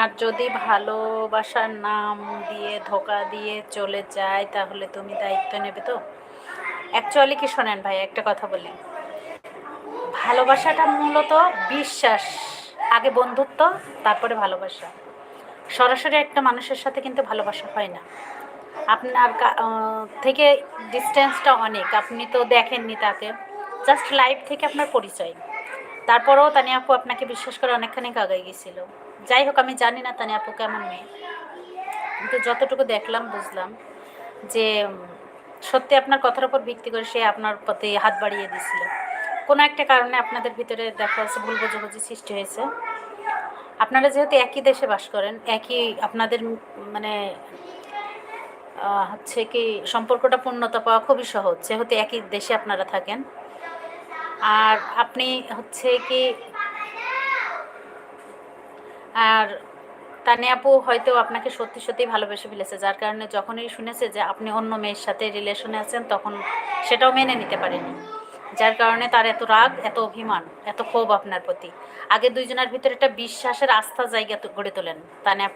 আর যদি ভালোবাসার নাম দিয়ে ধোকা দিয়ে চলে যায় তাহলে তুমি দায়িত্ব নেবে তো? অ্যাকচুয়ালি কি, শোনেন ভাই একটা কথা বলি, ভালোবাসাটা মূলত বিশ্বাস, আগে বন্ধুত্ব, তারপরে ভালোবাসা। সরাসরি একটা মানুষের সাথে কিন্তু ভালোবাসা হয় না। আপনার থেকে ডিস্টেন্সটা অনেক, আপনি তো দেখেননি তাকে, জাস্ট লাইভ থেকে আপনার পরিচয়। তারপরেও তানি আপু আপনাকে বিশ্বাস করে অনেকখানি আগাই গেছিল। যাই হোক, আমি জানি না তানি আপু কেমন মেয়ে, কিন্তু যতটুকু দেখলাম বুঝলাম যে সত্যি আপনার কথার উপর ভিত্তি করে সে আপনার প্রতি হাত বাড়িয়ে দিয়েছিল। কোনো একটা কারণে আপনাদের ভিতরে দেখা যাচ্ছে ভুল বোঝাবুঝি সৃষ্টি হয়েছে। আপনারা যেহেতু একই দেশে বাস করেন, একই আপনাদের মানে হচ্ছে কি সম্পর্কটা পূর্ণতা পাওয়া খুবই সহজ, যেহেতু একই দেশে আপনারা থাকেন। আর আপনি হচ্ছে কি আর তানিয়া আপু হয়তো আপনাকে সত্যি সত্যিই ভালোবেসে ফেলেছে, যার কারণে যখনই শুনেছে যে আপনি অন্য মেয়ের সাথে রিলেশনে আছেন তখন সেটাও মেনে নিতে পারেনি, যার কারণে তার এত রাগ, এত অভিমান, এত ক্ষোভ আপনার প্রতি। আগে দুইজনের ভিতরে একটা বিশ্বাসের আস্থা জায়গা গড়ে তোলেন তানিয়া